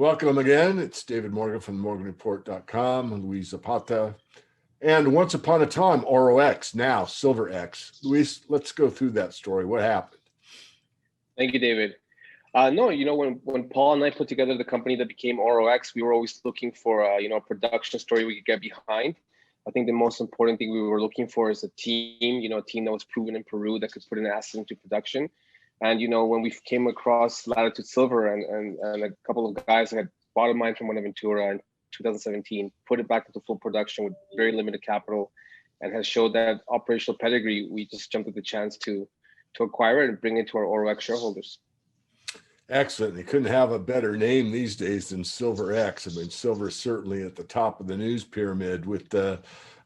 Welcome again. It's David Morgan from morganreport.com and Luis Zapata. And once upon a time, Oro X, now Silver X. Luis, let's go through that story. What happened? Thank you, David. No, when Paul and I put together the company that became Oro X, we were always looking for a production story we could get behind. I think the most important thing we were looking for is a team, a team that was proven in Peru that could put an asset into production. And when we came across Latitude Silver and a couple of guys that had bought a mine from Buenaventura in 2017, put it back into full production with very limited capital, and has showed that operational pedigree, we just jumped at the chance to acquire it and bring it to our OroX shareholders. Excellent. You couldn't have a better name these days than Silver X. I mean, silver is certainly at the top of the news pyramid, with the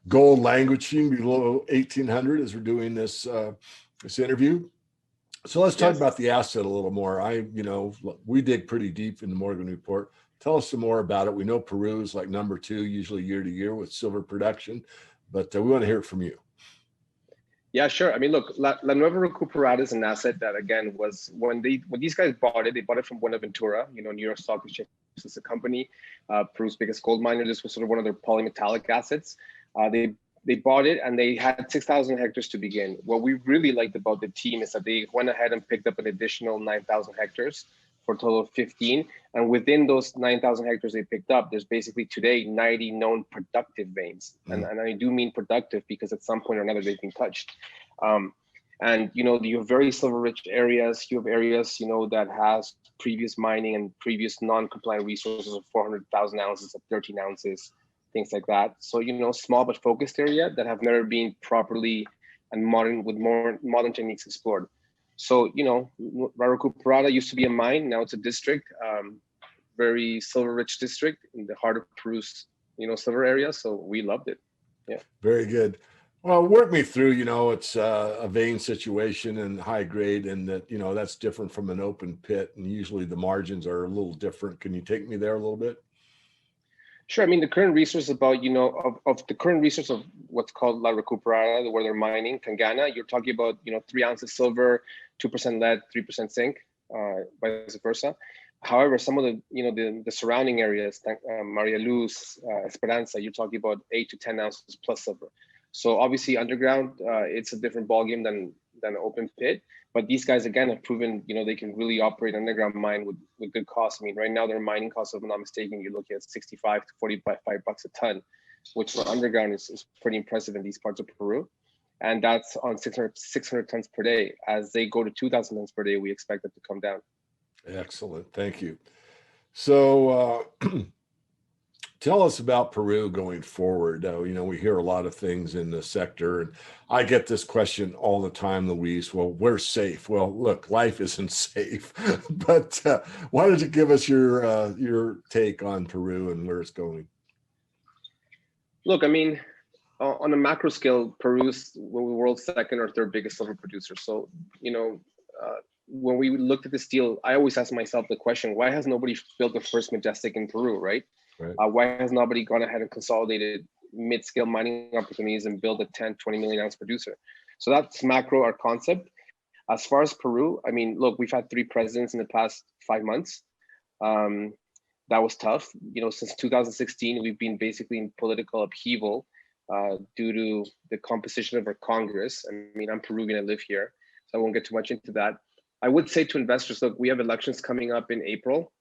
gold languishing below 1800 as we're doing this interview. So let's talk about the asset a little more. We dig pretty deep in the Morgan Report. Tell us some more about it. We know Peru is like number 2, usually year to year with silver production, but we want to hear it from you. Yeah, sure. I mean, look, La Nueva Recuperada is an asset that, again, was when these guys bought it, they bought it from Buenaventura, New York Stock Exchange is a company, Peru's biggest gold miner. This was sort of one of their polymetallic assets. They bought it and they had 6,000 hectares to begin. What we really liked about the team is that they went ahead and picked up an additional 9,000 hectares for a total of 15. And within those 9,000 hectares they picked up, there's basically today 90 known productive veins. And I do mean productive because at some point or another they've been touched. And you have very silver rich areas. You have areas, that has previous mining and previous non-compliant resources of 400,000 ounces of 13 ounces. Things like that. So, small but focused area that have never been properly and more modern techniques explored. So, Recuperada used to be a mine. Now it's a district, very silver rich district in the heart of Peru's, silver area. So we loved it. Yeah. Very good. Well, work me through, it's a vein situation and high grade, and that, that's different from an open pit. And usually the margins are a little different. Can you take me there a little bit? Sure. I mean, the current resource of the current resource of what's called La Recuperada, where they're mining, Tangana, you're talking about, 3 ounces silver, 2% lead, 3% zinc, vice versa. However, some of the surrounding areas, Maria Luz, Esperanza, you're talking about 8 to 10 ounces plus silver. So obviously underground, it's a different ballgame than an open pit. But these guys, again, have proven, they can really operate underground mine with good costs. I mean, right now their mining costs, if I'm not mistaken, you're looking at 65 to 45 bucks a ton, which for underground is pretty impressive in these parts of Peru. And that's on 600 tons per day. As they go to 2,000 tons per day, we expect it to come down. Excellent. Thank you. So tell us about Peru going forward. We hear a lot of things in the sector, and I get this question all the time, Luis. Well, we're safe. Well, look, life isn't safe, but why don't you give us your take on Peru and where it's going? Look, I mean, on a macro scale, Peru's the world's second or third biggest silver producer. So, when we looked at this deal, I always ask myself the question, why has nobody built the first Majestic in Peru, right? Why has nobody gone ahead and consolidated mid-scale mining opportunities and built a 10, 20 million ounce producer? So that's macro, our concept. As far as Peru, I mean, look, we've had 3 presidents in the past 5 months. That was tough. Since 2016, we've been basically in political upheaval due to the composition of our Congress. I mean, I'm Peruvian, I live here, so I won't get too much into that. I would say to investors, look, we have elections coming up in April.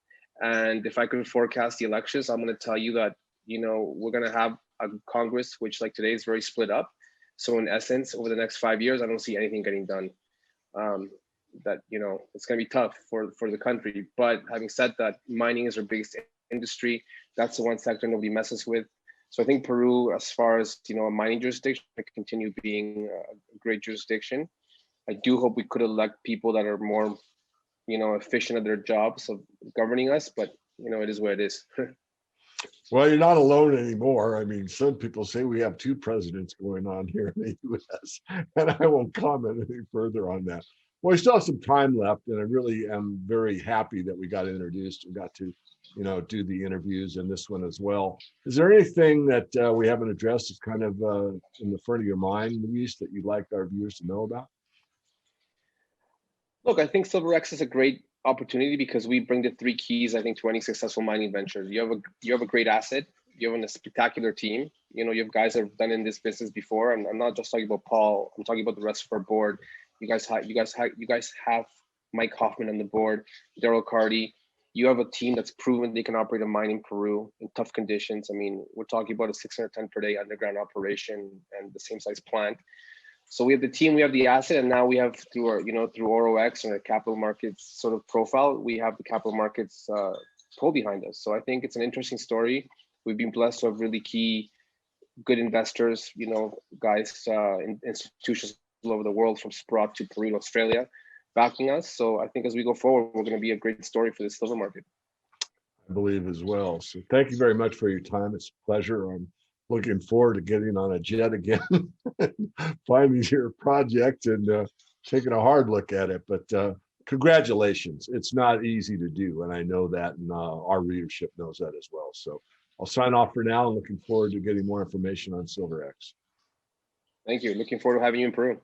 And if I could forecast the elections, I'm going to tell you that, we're going to have a Congress, which like today is very split up. So in essence, over the next 5 years, I don't see anything getting done. It's going to be tough for the country. But having said that, mining is our biggest industry. That's the one sector nobody messes with. So I think Peru, as far as, a mining jurisdiction, can continue being a great jurisdiction. I do hope we could elect people that are more, efficient at their jobs of governing us, but it is what it is. Well, you're not alone anymore. I mean, some people say we have 2 presidents going on here in the U.S., and I won't comment any further on that. Well, we still have some time left, and I really am very happy that we got introduced and got to, do the interviews and this one as well. Is there anything that we haven't addressed that's kind of in the front of your mind, Luis, that you'd like our viewers to know about? Look, I think Silver X is a great opportunity because we bring the three keys, I think, to any successful mining ventures. You have a great asset. You have a spectacular team. You know, you have guys that have done in this business before, and I'm not just talking about Paul. I'm talking about the rest of our board. You guys have Mike Hoffman on the board, Daryl Carty. You have a team that's proven they can operate a mine in Peru in tough conditions. I mean, we're talking about a 600 ton per day underground operation and the same size plant. So we have the team, we have the asset, and now we have through our, through OroX and our capital markets sort of profile, we have the capital markets pull behind us. So I think it's an interesting story. We've been blessed to have really key, good investors, guys, institutions all over the world, from Sprott to Peru to Australia, backing us. So I think as we go forward, we're going to be a great story for the silver market. I believe as well. So thank you very much for your time. It's a pleasure. I'm looking forward to getting on a jet again, finding your project and taking a hard look at it. But congratulations. It's not easy to do. And I know that, and our readership knows that as well. So I'll sign off for now and looking forward to getting more information on Silver X. Thank you. Looking forward to having you in Peru.